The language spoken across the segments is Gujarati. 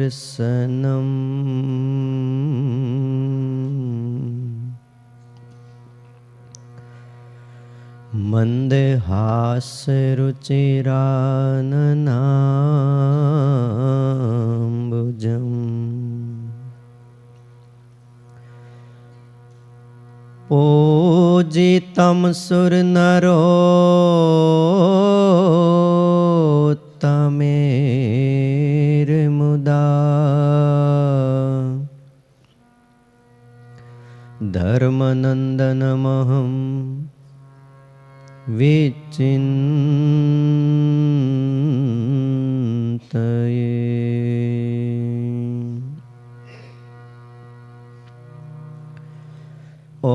दर्शनम् मन्दहासरुचिराननाम्बुजम् पूजितं सुरनरोत्तमेर्मुदा धर्मनन्दनमहं विचिन्तये। ॐ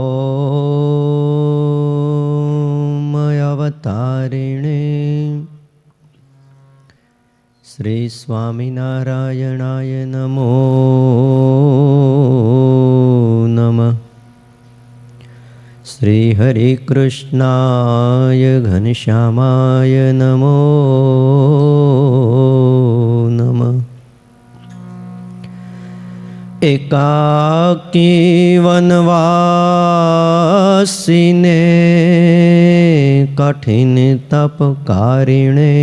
अवतारिणे श्री स्वामिनारायणाय नमो नमः। श्री हरिकृष्णाय घनश्यामाय नमो नमः। एकाकी वनवासिने कठिन तपकारिणे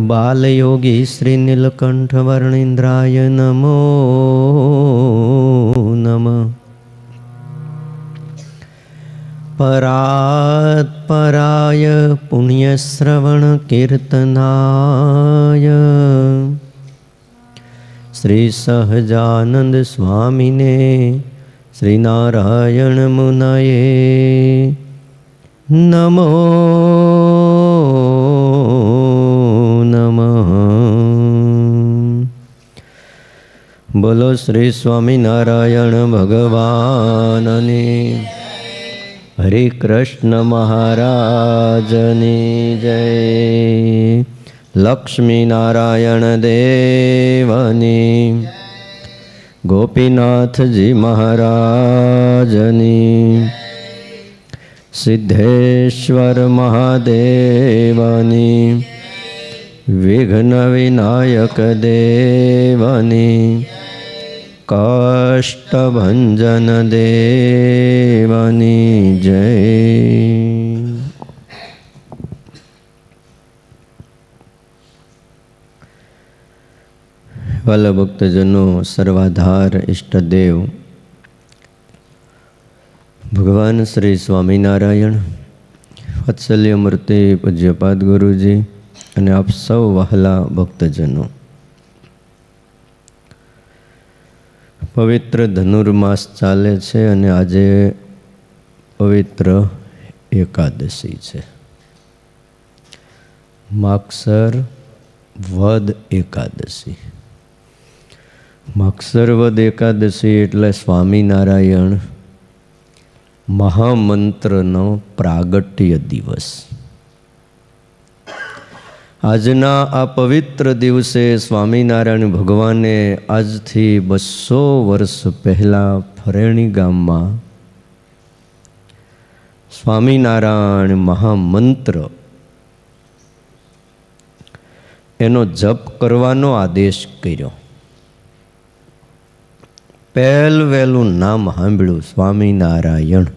बालयोगी श्री नीलकंठ वर्णेन्द्राय नमो नमः। परात्पराय पुण्यश्रवण कीर्तनाय श्री सहजानंद स्वामिने श्री नारायण मुनये नमो नमः। बोलो श्री स्वामिनारायण भगवाननी हरे कृष्ण महाराजनी जय। लक्ष्मी नारायण देवनी गोपीनाथ जी महाराजनी सिद्धेश्वर महादेवनी विघ्न विनायक देवनी कष्टभंजन देवनी जय। वाला भक्तजनों, सर्वाधार इष्टदेव भगवान श्री स्वामीनारायण, वत्सल्य मूर्ति पूज्यपाद गुरुजी અને આપ સૌ વહાલા ભક્તજનો, પવિત્ર ધનુર્માસ ચાલે છે અને આજે પવિત્ર એકાદશી છે, માગસર વદ એકાદશી। માગસર વદ એકાદશી એટલે સ્વામિનારાયણ મહામંત્રનો પ્રાગટ્ય દિવસ। આજના આ પવિત્ર દિવસે સ્વામિનારાયણ ભગવાને આજથી 200 વર્ષ પહેલાં ફરેણી ગામમાં સ્વામિનારાયણ મહામંત્ર એનો જપ કરવાનો આદેશ કર્યો। પહેલું નામ સાંભળ્યું સ્વામિનારાયણ,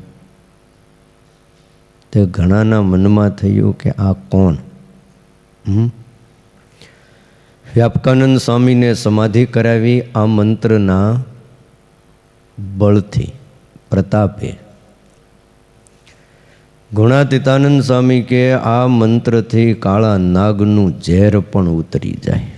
તે ઘણાના મનમાં થયું કે આ કોણ? વ્યાપકાનંદ સ્વામીને સમાધિ કરાવી આ મંત્રના બળથી, પ્રતાપે। ગુણાતીતાનંદ સ્વામી કે આ મંત્રથી કાળા નાગનું ઝેર પણ ઉતરી જાય,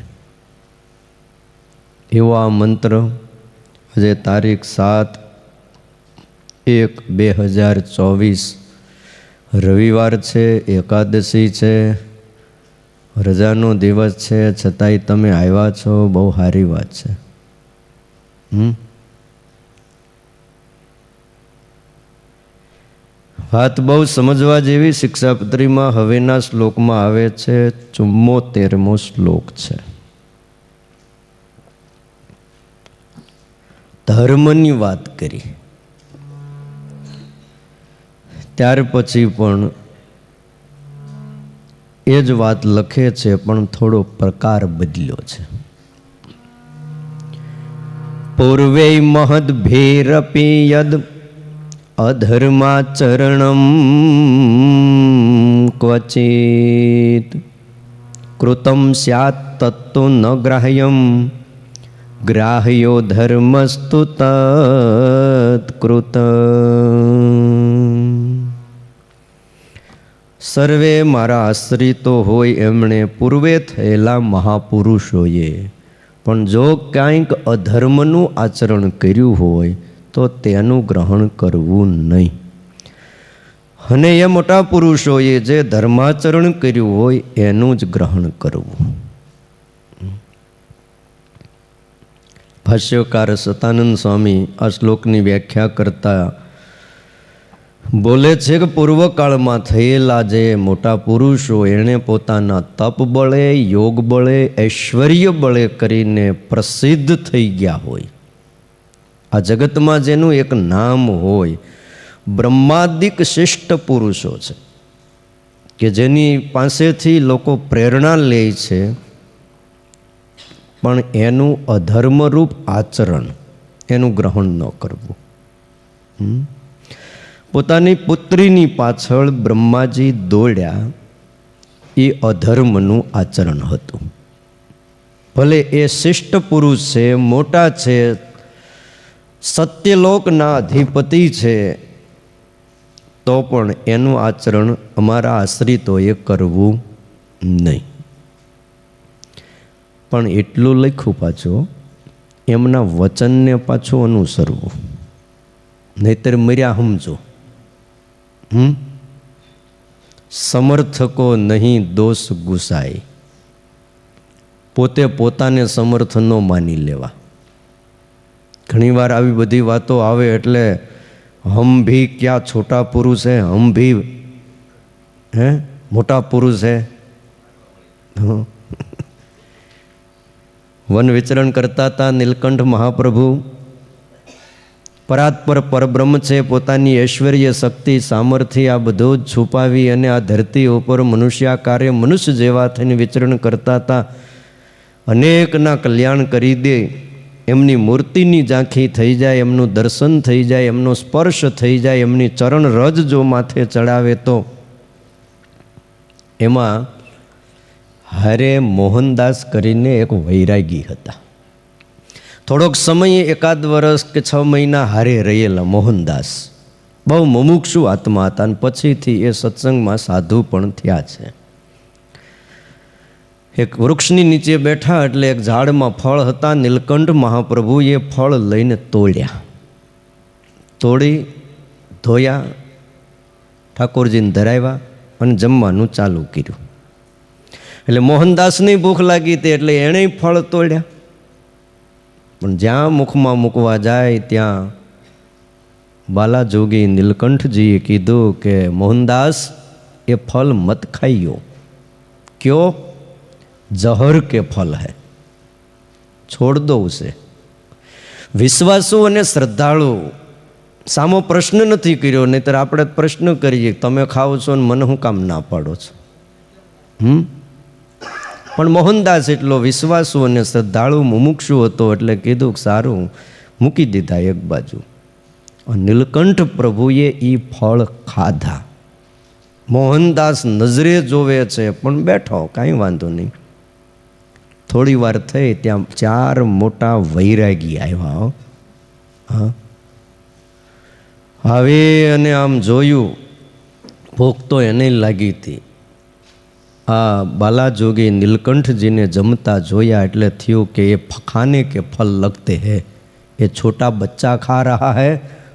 એવો આ મંત્ર આજે તારીખ 7/1/2024 રવિવાર છે, એકાદશી છે, રજાનો દિવસ છે, છતાંય તમે આવ્યા છો, બહુ સારી વાત છે। વાત બહુ સમજવા જેવી। શિક્ષાપત્રીમાં હવેના શ્લોકમાં આવે છે, 74મો શ્લોક છે। ધર્મની વાત કરી, ત્યાર પછી પણ એ જ વાત લખે છે, પણ થોડો પ્રકાર બદલ્યો છે. પૂર્વે મહદ ભેરપી યદ અધર્માચરણમ ક્વચિત કૃતમ સ્યાત તત્તુ ન ગ્રાહ્યમ ગ્રાહ્યો ધર્મસ્તુ તત્કૃત. સર્વે મારા આશ્રિતો હોય એમણે પૂર્વે થયેલા મહાપુરુષોએ પણ જો કાંઈક અધર્મનું આચરણ કર્યું હોય તો તેનું ગ્રહણ કરવું નહીં. અને એ મોટા પુરુષોએ જે ધર્માચરણ કર્યું હોય એનું જ ગ્રહણ કરવું. ભાષ્યકાર સતાનંદ સ્વામી આ શ્લોકની વ્યાખ્યા કરતા બોલે છે કે પૂર્વકાળમાં થયેલા જે મોટા પુરુષો એણે પોતાના તપ બળે, યોગ બળે, ઐશ્વર્ય બળે કરીને પ્રસિદ્ધ થઈ ગયા હોય. આ જગતમાં જેનું એક નામ હોય, બ્રહ્માદિક શ્રેષ્ઠ પુરુષો છે કે જેની પાસેથી લોકો પ્રેરણા લે છે, પણ એનું અધર્મરૂપ આચરણ એનું ગ્રહણ ન કરવું. પોતાની પુત્રીની પાછળ બ્રહ્માજી દોડ્યા, એ અધર્મનું આચરણ હતું. ભલે એ શિષ્ટ પુરુષ છે, મોટા છે, સત્યલોકના અધિપતિ છે, તો પણ એનું આચરણ અમારા આશ્રિતોએ કરવું નહીં. પણ એટલું લખ્યું પાછું, એમના વચનને પાછું અનુસરવું, નહીતર મર્યા સમજો. સમર્થકો નહીં દોષ ગુસાય. પોતે પોતાને સમર્થ ન માની લેવા. ઘણીવાર આવી બધી વાતો આવે એટલે હમ ભી ક્યાં છોટા પુરુષ હે, હમ ભી હે મોટા પુરુષ હે. વન વિચરણ કરતા હતા નીલકંઠ મહાપ્રભુ. પરાત્પર પરબ્રહ્મ છે, પોતાની ઐશ્વર્ય શક્તિ સામર્થ્ય આ બધું જ છુપાવી અને આ ધરતી ઉપર મનુષ્યાકારે મનુષ્ય જેવા થઈને વિચરણ કરતા હતા. અનેકના કલ્યાણ કરી દે, એમની મૂર્તિની ઝાંખી થઈ જાય, એમનું દર્શન થઈ જાય, એમનો સ્પર્શ થઈ જાય, એમની ચરણ રજ જો માથે ચડાવે તો એમાં હારે મોહનદાસ કરીને એક વૈરાગી હતા. થોડોક સમય, એકાદ વર્ષ કે 6 મહિના હારે રહેલા મોહનદાસ. બહુ મુમુક્ષુ આત્મા હતા અને પછીથી એ સત્સંગમાં સાધુ પણ થયા છે. એક વૃક્ષની નીચે બેઠા એટલે એક ઝાડમાં ફળ હતા. નીલકંઠ મહાપ્રભુ એ ફળ લઈને તોડ્યા, તોડી ધોયા, ઠાકોરજીને ધરાવ્યા અને જમવાનું ચાલુ કર્યું. એટલે મોહનદાસની ભૂખ લાગી હતી એટલે એણે ફળ તોડ્યા. પણ જ્યાં મુખમાં મૂકવા જાય ત્યાં બાલાજોગી નીલકંઠજીએ કીધું કે મોહનદાસ એ ફલ મત ખાઈયો. ક્યો? જહર કે ફલ હૈ, છોડ દો ઉસે. વિશ્વાસુ અને શ્રદ્ધાળુ સામો પ્રશ્ન નથી કર્યો, નહીતર આપણે પ્રશ્ન કરીએ તમે ખાઓ છો ને મને હું કામ ના પાડો છો. પણ મોહનદાસ એટલો વિશ્વાસુ અને શ્રદ્ધાળુ મુમુક્ષુ હતો એટલે કીધું સારું, મૂકી દીધા એક બાજુ. નીલકંઠ પ્રભુએ એ ફળ ખાધા. મોહનદાસ નજરે જોવે છે પણ બેઠો, કાંઈ વાંધો નહીં. થોડી વાર થઈ ત્યાં 4 મોટા વૈરાગી આવ્યા. હવે અને આમ જોયું, ભૂખ તો એને લાગી હતી. આ બાલાજોગી નીલકંઠજીને જમતા જોયા એટલે થયું કે એ ખાને કે ફલ લગતે હૈ, ये छोटा बच्चा खा रहा है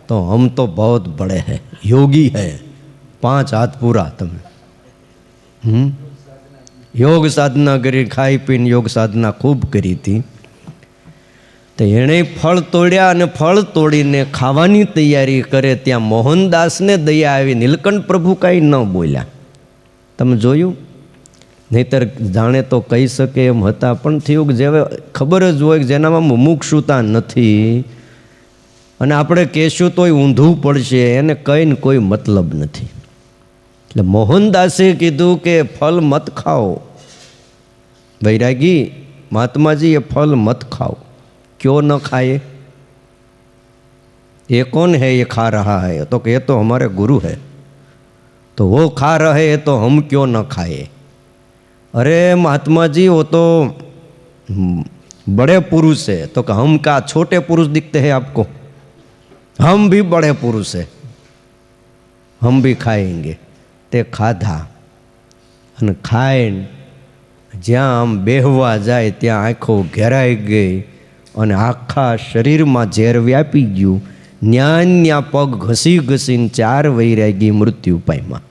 तो हम तो बहुत बड़े हैं, योगी है। 5 हाथ पूरा તમે योग साधना કરી, ખાઈ પીને યોગ સાધના ખૂબ કરી હતી. તો એણે ફળ તોડ્યા અને ફળ તોડીને ખાવાની તૈયારી કરે ત્યાં મોહનદાસને દયા આવી. નીલકંઠ પ્રભુ કાંઈ ન બોલ્યા. તમે જોયું? નહીતર જાણે તો કહી શકે એમ હતા, પણ થયું કે જેવે ખબર જ હોય કે જેનામાં મુમુક્ષુતા નથી અને આપણે કહેશું તોય ઊંધું પડશે, એને કહીને કોઈ મતલબ નથી. એટલે મોહનદાસે કીધું કે ફલ મત ખાઓ વૈરાગી, महात्मा जी ये फल मत खाओ। क्यों न खाए? ये कौन है ये खा रहा है? तो ये तो हमारे गुरु है, तो वो खा रहे हैं तो हम क्यों न खाए? अरे महात्मा जी वो तो बड़े पुरुष है। तो हम क्या छोटे पुरुष दिखते हैं आपको? हम भी बड़े पुरुष है, हम भी खाएंगे। ते खाधा અને ખાઈને જ્યાં આમ બેહવા જાય ત્યાં આંખો ઘેરાઈ ગઈ અને આખા શરીરમાં ઝેર વ્યાપી ગયું। ન્યા પગ ઘસી ઘસીને 4 વૈરાગી મૃત્યુ પામ્યા।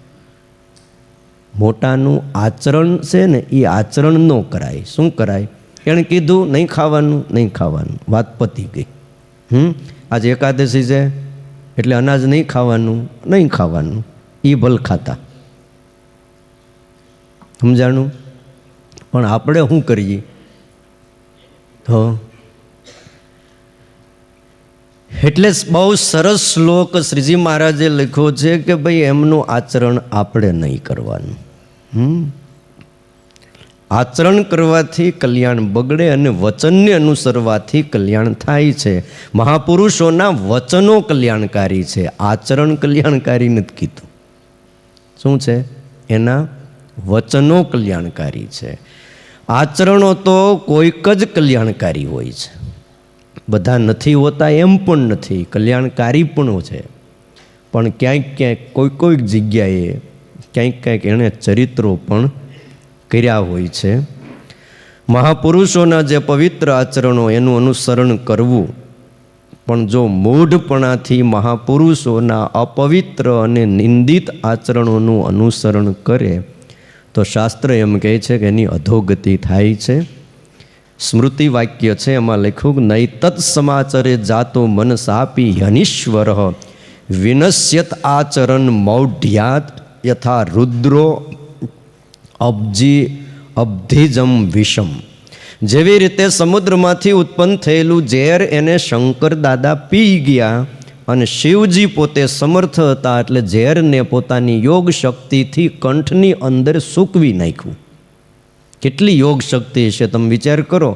મોટાનું આચરણ છે ને એ આચરણ ન કરાય। શું કરાય? એણે કીધું નહીં ખાવાનું, નહીં ખાવાનું, વાત પતી ગઈ। આજે એકાદશી છે એટલે અનાજ નહીં ખાવાનું, નહીં ખાવાનું, એ ભલ ખાતા, સમજાણું? પણ આપણે શું કરીએ? તો એટલે બહુ સરસ શ્લોક શ્રીજી મહારાજે લખ્યો છે કે ભાઈ એમનું આચરણ આપણે નહીં કરવાનું। આચરણ કરવાથી કલ્યાણ બગડે અને વચનને અનુસરવાથી કલ્યાણ થાય છે। મહાપુરુષોના વચનો કલ્યાણકારી છે, આચરણ કલ્યાણકારી નથી કીધું। શું છે? એના વચનો કલ્યાણકારી છે। આચરણો તો કોઈક જ કલ્યાણકારી હોય છે, બધા નથી હોતા એમ પણ નથી, કલ્યાણકારી પણ છે। પણ ક્યાંક ક્યાંક કોઈક જગ્યાએ ક્યાંક એણે ચરિત્રો પણ કર્યા હોય છે। મહાપુરુષોના જે પવિત્ર આચરણો એનું અનુસરણ કરવું, પણ જો મૂઢપણાથી મહાપુરુષોના અપવિત્ર અને નિંદિત આચરણોનું અનુસરણ કરે તો શાસ્ત્ર એમ કહે છે કે એની અધોગતિ થાય છે। સ્મૃતિ વાક્ય છે, એમાં લખ્યું નૈતત સમાચરે જાતો મનસાપી હનીશ્વર વિનશ્યત આચરણ મૌઢ્યાત યથા રુદ્રો અબ્ધિજમ વિષમ। જેવી રીતે સમુદ્રમાંથી ઉત્પન્ન થયેલું ઝેર એને શંકર દાદા પી ગયા અને શિવજી પોતે સમર્થ હતા એટલે ઝેરને પોતાની યોગ શક્તિથી કંઠની અંદર સૂકવી નાખ્યું। કેટલી યોગ શક્તિ છે તમે વિચાર કરો।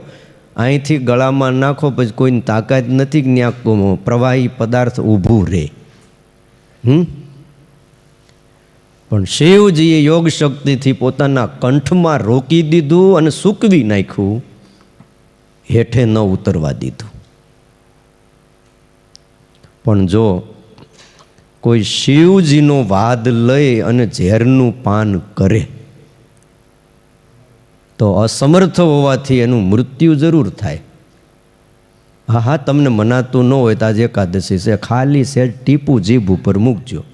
અહીંથી ગળામાં નાખો પછી કોઈની તાકાત નથી કે ત્યાં પ્રવાહી પદાર્થ ઊભું રહે। પણ શિવજીએ યોગ શક્તિથી પોતાના કંઠમાં રોકી દીધું અને સૂકવી નાખ્યું, હેઠે ન ઉતરવા દીધું। પણ જો કોઈ શિવજીનો વાદ લઈ અને ઝેરનું પાન કરે તો અસમર્થ હોવાથી એનું મૃત્યુ જરૂર થાય। હા, તમને મનાતું ન હોય તો આજે એકાદશી છે, ખાલી સેજ ટીપું જીભ ઉપર મૂકજો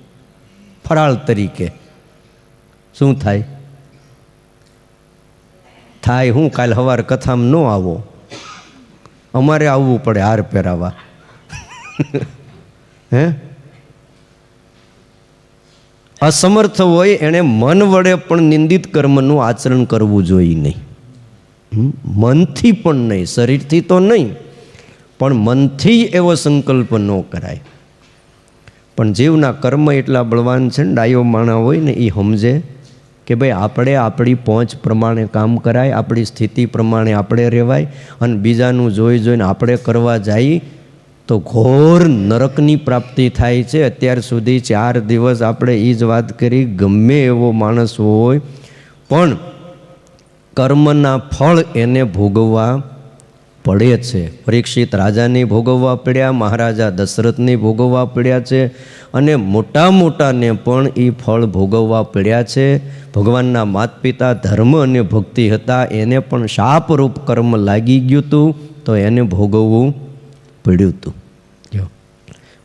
ફરાળ તરીકે। શું થાય? થાય હું કાલ સવાર કથામાં ન આવો, અમારે આવવું પડે હાર પહેરાવા। હે, અસમર્થ હોય એણે મન વડે પણ નિંદિત કર્મનું આચરણ કરવું જોઈએ નહીં, મનથી પણ નહીં, શરીરથી તો નહીં પણ મનથી એવો સંકલ્પ ન કરાય। પણ જીવના કર્મ એટલા બળવાન છે ને, ડાયો માણા હોય ને એ સમજે કે ભાઈ આપણે આપણી પહોંચ પ્રમાણે કામ કરાય, આપણી સ્થિતિ પ્રમાણે આપણે રહેવાય, અને બીજાનું જોઈ જોઈને આપણે કરવા જઈએ તો ઘોર નરકની પ્રાપ્તિ થાય છે। અત્યાર સુધી 4 દિવસ આપણે એ જ વાત કરી, ગમે એવો માણસ હોય પણ કર્મના ફળ એને ભોગવવા પડે છે। પરીક્ષિત રાજાને ભોગવવા પડ્યા, મહારાજા દશરથને ભોગવવા પડ્યા છે, અને મોટા મોટાને પણ એ ફળ ભોગવવા પડ્યા છે। ભગવાનના માતા પિતા ધર્મ અને ભક્તિ હતા, એને પણ શાપરૂપ કર્મ લાગી ગયું હતું તો એને ભોગવવું પડ્યું હતું।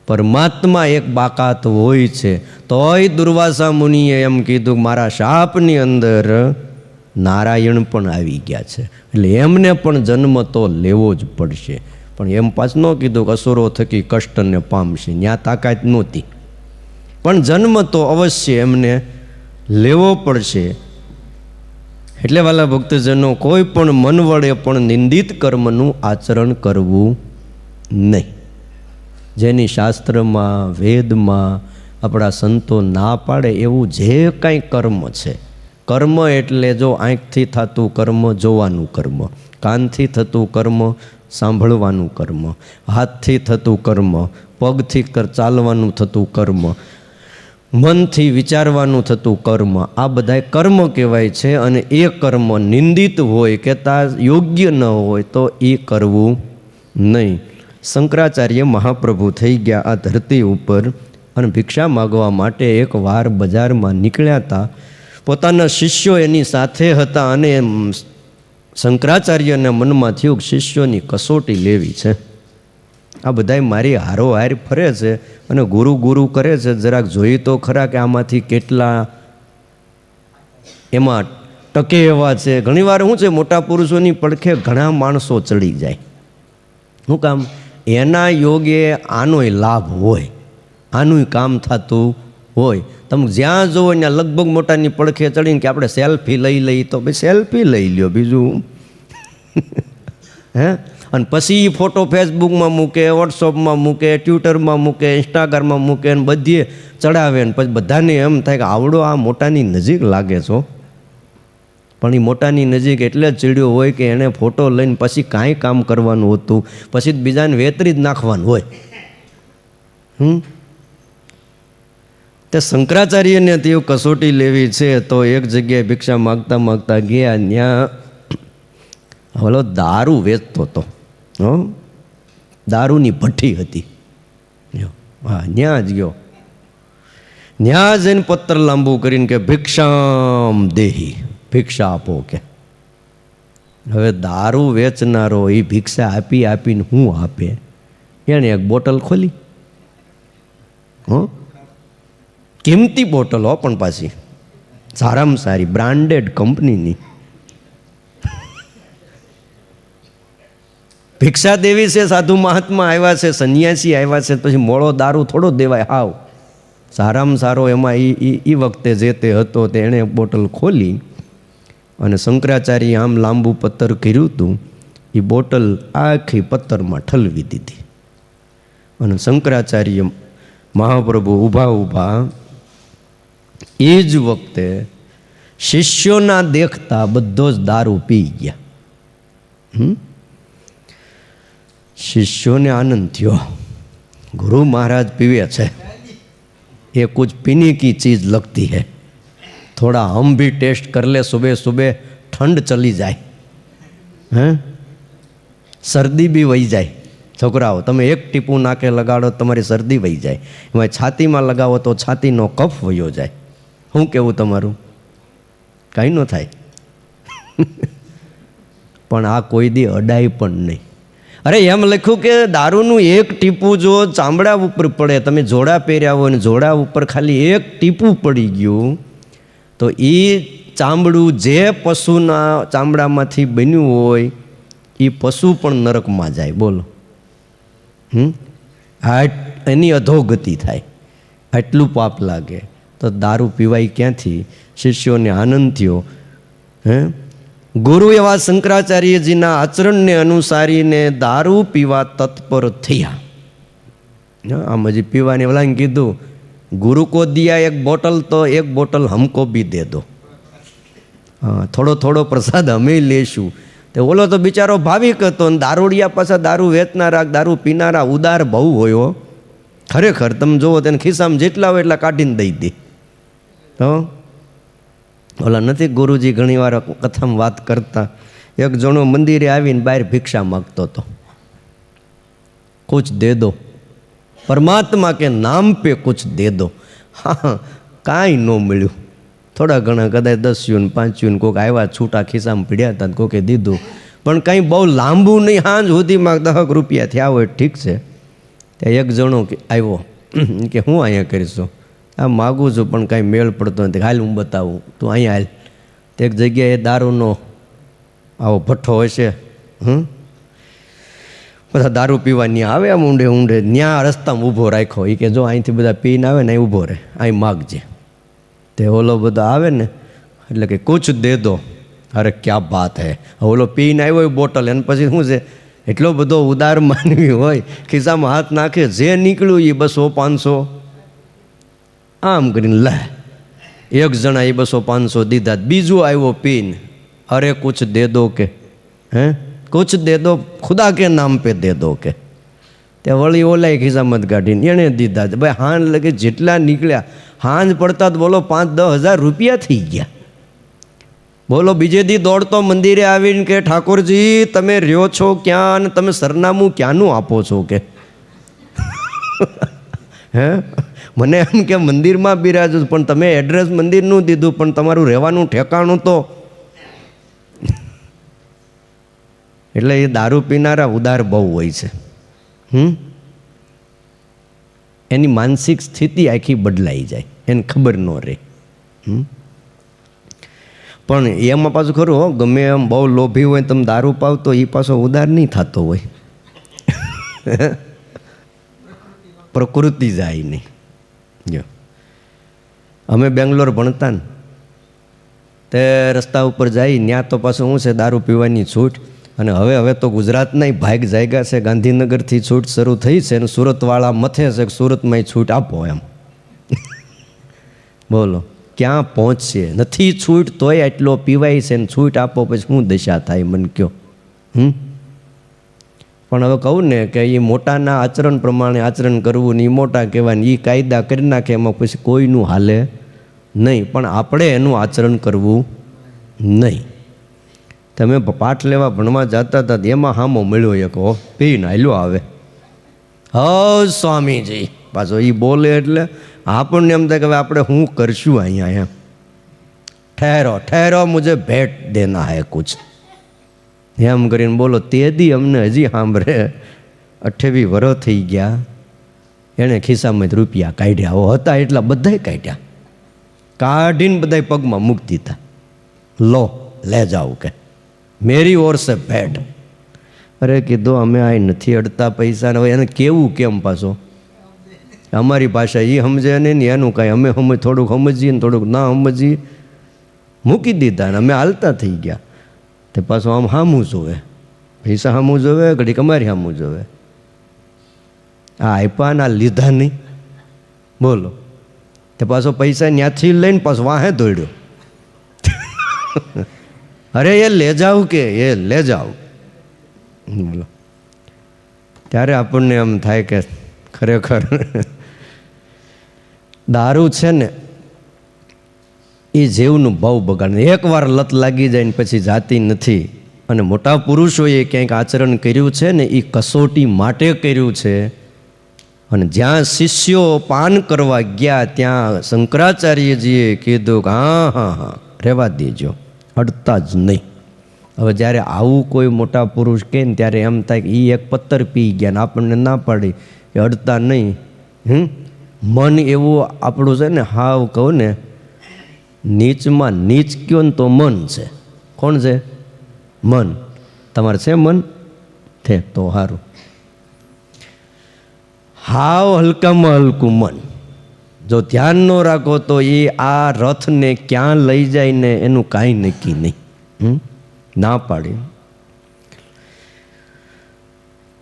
પરમાત્મા એક બાકાત હોય છે, તોય દુર્વાસા મુનિએ એમ કીધું મારા શાપની અંદર નારાયણ પણ આવી ગયા છે, એટલે એમને પણ જન્મ તો લેવો જ પડશે। પણ એમ પાછું ન કીધું કે અસુરો થકી કષ્ટને પામશે, ત્યાં તાકાત નહોતી, પણ જન્મ તો અવશ્ય એમને લેવો પડશે। એટલે વાલા ભક્તજનો, કોઈ પણ મન વડે પણ નિંદિત કર્મનું આચરણ કરવું નહીં। જેની શાસ્ત્રમાં વેદમાં આપણા સંતો ના પાડે એવું જે કાંઈ કર્મ છે, કર્મ એટલે જો આંખથી થતું કર્મ જોવાનું કર્મ, કાનથી થતું કર્મ સાંભળવાનું કર્મ, હાથથી થતું કર્મ, પગથી ચાલવાનું થતું કર્મ, મનથી વિચારવાનું થતું કર્મ, આ બધાય કર્મ કહેવાય છે. અને એ કર્મ નિંદિત હોય કે તા યોગ્ય ન હોય તો એ કરવું નહીં. શંકરાચાર્ય મહાપ્રભુ થઈ ગયા આ ધરતી ઉપર અને ભિક્ષા માગવા માટે એક વાર બજારમાં નીકળ્યા હતા. પોતાના શિષ્યો એની સાથે હતા અને શંકરાચાર્યને મનમાં થયું કે શિષ્યોની કસોટી લેવી છે. આ બધાય મારી હારોહાર ફરે છે અને ગુરુ ગુરુ કરે છે, જરાક જોઈએ તો ખરા કે આમાંથી કેટલા એમાં ટકે એવા છે. ઘણીવાર શું છે, મોટા પુરુષોની પડખે ઘણા માણસો ચડી જાય. શું કામ? એના યોગે આનોય લાભ હોય, આનું કામ થતું હોય. તમે જ્યાં જોવો ત્યાં લગભગ મોટાની પડખે ચડીને કે આપણે સેલ્ફી લઈ લઈએ, તો ભાઈ સેલ્ફી લઈ લ્યો, બીજું હે. અને પછી એ ફોટો ફેસબુકમાં મૂકે, વોટ્સઅપમાં મૂકે, ટ્વિટરમાં મૂકે, ઇન્સ્ટાગ્રામમાં મૂકે ને બધીએ ચડાવે ને પછી બધાને એમ થાય કે આવડો આ મોટાની નજીક લાગે છો. પણ એ મોટાની નજીક એટલે જ ચીડ્યો હોય કે એણે ફોટો લઈને પછી કાંઈ કામ કરવાનું હોતું, પછી જ બીજાને વેતરી જ નાખવાનું હોય. તે શંકરાચાર્યને તેઓ કસોટી લેવી છે તો એક જગ્યાએ ભિક્ષા માગતા માગતા ગયા. ત્યાં હલો દારૂ વેચતો હતો, દારૂની ભઠ્ઠી હતી. હા, ત્યાં જ ગયો. ત્યાં જઈને પત્ર લાંબુ કરીને કે ભિક્ષામ દેહી, ભિક્ષા આપો. કે હવે દારૂ વેચનારો એ ભિક્ષા આપી આપીને હું આપે? એણે એક બોટલ ખોલી, કિંમતી બોટલ હો, પણ પાછી સારામાં સારી બ્રાન્ડેડ કંપનીની. ભિક્ષા દેવી છે, સાધુ મહાત્મા આવ્યા છે, સંન્યાસી આવ્યા છે, પછી મોળો દારૂ થોડો દેવાય. હાવ સારામાં સારો એમાં એ વખતે જે તે હતો તે એણે બોટલ ખોલી અને શંકરાચાર્ય આમ લાંબુ પત્તર કર્યું હતું, એ બોટલ આખી પત્તરમાં ઠલવી દીધી. અને શંકરાચાર્ય મહાપ્રભુ ઊભા ઊભા એ જ વખતે શિષ્યોના દેખતા બધો જ દારૂ પી ગયા. શિષ્યોને આનંદ થયો, ગુરુ મહારાજ પીવે છે, ये कुछ पीने की चीज़ लगती है, थोड़ा हम भी टेस्ट कर ले, सुबह सुबह ठंड चली जाए, हैं શરદી બી વહી જાય. છોકરાઓ તમે એક ટીપું નાકે લગાડો તમારી શરદી વહી જાય, એમાં છાતીમાં લગાવો તો છાતીનો કફ વયો જાય. શું કહેવું તમારું? કાંઈ ન થાય. પણ આ કોઈ દી અડાય પણ નહીં. અરે એમ લખ્યું કે દારૂનું એક ટીપું જો ચામડા ઉપર પડે, તમે જોડા પહેર્યા હોય ને જોડા ઉપર ખાલી એક ટીપું પડી ગયું તો એ ચામડું જે પશુના ચામડામાંથી બન્યું હોય એ પશુ પણ નરકમાં જાય. બોલો, એની અધોગતિ થાય, આટલું પાપ લાગે. તો દારૂ પીવાય ક્યાંથી? શિષ્યોને આનંદ થયો. ગુરુ એવા શંકરાચાર્યજીના આચરણને અનુસારીને દારૂ પીવા તત્પર થયા. આમ હજી પીવાની ઓલાને કીધું, ગુરુ કો દિયા એક બોટલ તો એક બોટલ હમકો બી દે દો. હા, થોડો થોડો પ્રસાદ અમે લેશું. તે ઓલો તો બિચારો ભાવિક હતો ને દારૂડિયા પાછા દારૂ વેચનારા, દારૂ પીનારા ઉદાર બહુ હોય. ખરેખર તમે જુઓ તેને ખિસ્સામાં જેટલા હોય એટલા કાઢીને દઈ દે. તો ઓલા નથી ગુરુજી ઘણીવાર કથામાં વાત કરતા, એક જણો મંદિરે આવીને બહાર ભિક્ષા માગતો હતો. કુછ દે દો, પરમાત્મા કે નામ પે કુછ દે દો. હા, કાંઈ ન મળ્યું. થોડા ઘણા કદાચ 10 ને 5 ને કોઈક આવ્યા છૂટા ખિસ્સામાં પીડ્યા હતા, કોકે દીધું, પણ કંઈ બહુ લાંબુ નહીં. સાંજ સુધીમાં 10 રૂપિયા થયા હોય, ઠીક છે. ત્યાં એક જણો આવ્યો કે હું અહીંયા કરીશું, આ માગું છું પણ કાંઈ મેળ પડતો નથી, હાલ હું બતાવું, તું અહીંયા હાલ. તો એક જગ્યાએ દારૂનો આવો ભઠ્ઠો હશે, બધા દારૂ પીવા ત્યાં આવે, આમ ઊંડે ઊંડે ત્યાં રસ્તામાં ઊભો રાખ્યો. એ કે જો અહીંથી બધા પીને આવે ને અહીં ઊભો રહે, અહીં માગજે. તે ઓલો બધો આવે ને એટલે કે કુછ દે દો. અરે ક્યાં બાત હે. ઓલો પીને આવ્યો બોટલ, એને પછી શું છે, એટલો બધો ઉદાર માનવી હોય, ખિસ્સામાં હાથ નાખે, જે નીકળ્યું એ 200 500 આમ કરીને લે, એક જણા એ 200-500 દીધા, બીજું આવ્યો પીને, અરે કુછ દે દો કે, હે કુછ દે દો, ખુદા કે નામ પે દે દો કે. ત્યાં વળી ઓલાય ખિસ્સામત કાઢીને એણે દીધા. ભાઈ હાંજ લગે જેટલા નીકળ્યા, હાંજ પડતા જ બોલો 5-10 હજાર રૂપિયા થઈ ગયા. બોલો બીજે દી દોડતો મંદિરે આવીને કે ઠાકોરજી તમે રહ્યો છો ક્યાં અને તમે સરનામું ક્યાંનું આપો છો કે. હે મને એમ કે મંદિરમાં બિરાજો પણ તમે એડ્રેસ મંદિરનું દીધું, પણ તમારું રહેવાનું ઠેકાણું તો. એટલે એ દારૂ પીનારા ઉદાર બહુ હોય છે. એની માનસિક સ્થિતિ આખી બદલાઈ જાય, એને ખબર ન રહે. પણ એમાં પાછું ખરું હો, ગમે એમ બહુ લોભી હોય તમે દારૂ પાવ તો એ પાછો ઉદાર નહીં થતો હોય. પ્રકૃતિ જાય નહીં. જો અમે બેંગ્લોર ભણતા ને તે રસ્તા ઉપર જાય ત્યાં તો પાછું શું છે દારૂ પીવાની છૂટ. અને હવે તો ગુજરાતના ભાગ જાયગા છે, ગાંધીનગરથી છૂટ શરૂ થઈ છે અને સુરતવાળા મથે છે કે સુરતમાં છૂટ આપો એમ. બોલો ક્યાં પહોંચશે? નથી છૂટ તોય આટલો પીવાય છે ને છૂટ આપો પછી શું દશા થાય મને કયો. પણ હવે કહું ને કે એ મોટાના આચરણ પ્રમાણે આચરણ કરવું ને એ મોટા કહેવાય ને એ કાયદા કરી નાખે, એમાં પછી કોઈનું હાલે નહીં. પણ આપણે એનું આચરણ કરવું નહીં. તમે પાઠ લેવા ભણવા જતા હતા એમાં હામો મળ્યો એક પીને હાલ્યો આવે, હ સ્વામીજી પાછો એ બોલે એટલે આપણને એમ થાય કે હવે આપણે શું કરશું અહીંયા. એમ ઠહેરો ઠહેરો મુझे ભેટ દેના હૈ કુછ, એમ કરીને બોલો. તે દી અમને હજી સાંભળે 28 વર્ષ થઈ ગયા, એણે ખિસ્સામાં રૂપિયા કાઢ્યા હતા એટલા બધાય કાઢ્યા, કાઢીને બધાય પગમાં મૂકી દીધા. લો લે જાઓ કે મેરી ઓર સે ભેટ. અરે કીધું અમે આ નથી અડતા પૈસા ને. હવે એને કેવું કેમ પાછો? અમારી ભાષા એ સમજે નહીં ને એનું કાંઈ અમે સમજ થોડુંક સમજીએ ને થોડુંક ના સમજીએ, મૂકી દીધા ને અમે હાલતા થઈ ગયા. તે પાછું આમ સામું જોવે, પૈસા સામું જોવે, ઘડીક અમારી સામું જોવે. આ આપ્યા ના લીધા નહીં. બોલો તે પાછો પૈસા ત્યાંથી લઈને પાછો વાહે દોડ્યો. અરે એ લે જાવ કે એ લે જાવ. બોલો ત્યારે આપણને એમ થાય કે ખરેખર દારૂ છે ને એ જીવનું ભાવ બગાડે. એકવાર લત લાગી જાય ને પછી જાતી નથી. અને મોટા પુરુષોએ ક્યાંક આચરણ કર્યું છે ને એ કસોટી માટે કર્યું છે. અને જ્યાં શિષ્યો પાન કરવા ગયા ત્યાં શંકરાચાર્યજીએ કીધું કે હા રહેવા દેજો, અડતા જ નહીં. હવે જ્યારે આવું કોઈ મોટા પુરુષ કહે ને ત્યારે એમ થાય કે એ એક પત્તર પી ગયા ને આપણને ના પાડી એ અડતા નહીં. મન એવું આપણું છે ને, હાવ કહું ને નીચમાં નીચ કયો ને તો મન છે. કોણ છે? મન. તમારે છે મન? છે તો સારું. હાવ હલકામાં હલકું મન જો ધ્યાન ન રાખો તો એ આ રથને ક્યાં લઈ જાય ને એનું કાંઈ નક્કી નહીં. ના પાડી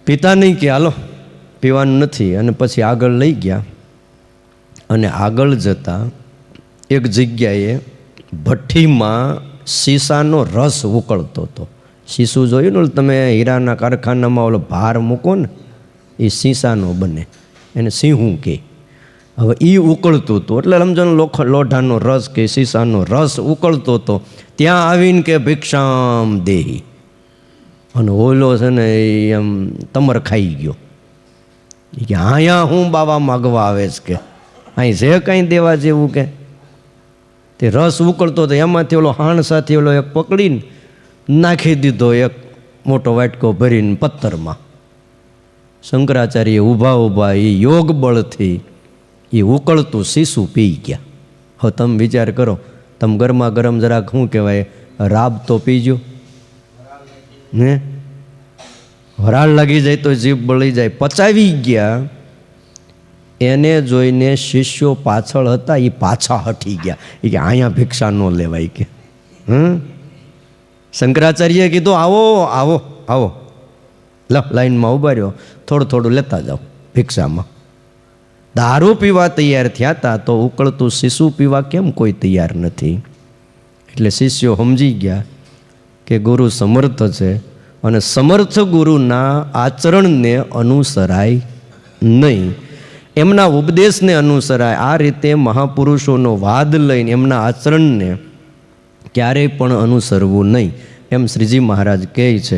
પીતા નહીં કે હાલો પીવાનું નથી. અને પછી આગળ લઈ ગયા અને આગળ જતાં એક જગ્યાએ ભઠ્ઠીમાં શીશાનો રસ ઉકળતો હતો. શીશું જોયું ને તમે હીરાના કારખાનામાં ઓલો ભાર મૂકો ને એ શીશાનો બને, એને સિંહું કહે. હવે એ ઉકળતું હતું એટલે સમજો લોઢાનો રસ કે શીશાનો રસ ઉકળતો હતો. ત્યાં આવીને કે ભિક્ષામ દેહી, અને ઓલો છે ને એમ તમર ખાઈ ગયો કે અહીંયા હું બાવા માગવા આવે છે કે અહીં છે કાંઈ દેવા જેવું કે. તે રસ ઉકળતો હતો એમાંથી ઓલો હાણ સાથે ઓલો એક પકડીને નાખી દીધો એક મોટો વાટકો ભરીને પથ્થરમાં. શંકરાચાર્ય ઊભા ઊભા એ યોગ બળથી એ ઉકળતું શીશું પી ગયા. હવે તમે વિચાર કરો, તમે ગરમા ગરમ જરાક શું કહેવાય રાબ તો પીજો ને, વરાળ લાગી જાય તો જીભ બળી જાય. પચાવી ગયા. એને જોઈને શિષ્યો પાછળ હતા એ પાછા હટી ગયા. એ કે અહીંયા ભિક્ષા ન લેવાય કે. શંકરાચાર્યએ કીધું આવો આવો આવો, લો લાઈનમાં ઉભા રહ્યો, થોડું થોડું લેતા જાઓ ભિક્ષામાં. દારૂ પીવા તૈયાર થયા હતા તો ઉકળતું શીશુ પીવા કેમ કોઈ તૈયાર નથી? એટલે શિષ્યો સમજી ગયા કે ગુરુ સમર્થ છે અને સમર્થ ગુરુના આચરણને અનુસરાય નહીં, એમના ઉપદેશને અનુસરાય. આ રીતે મહાપુરુષોનો વાદ લઈને એમના આચરણને ક્યારેય પણ અનુસરવું નહીં, એમ શ્રીજી મહારાજ કહે છે.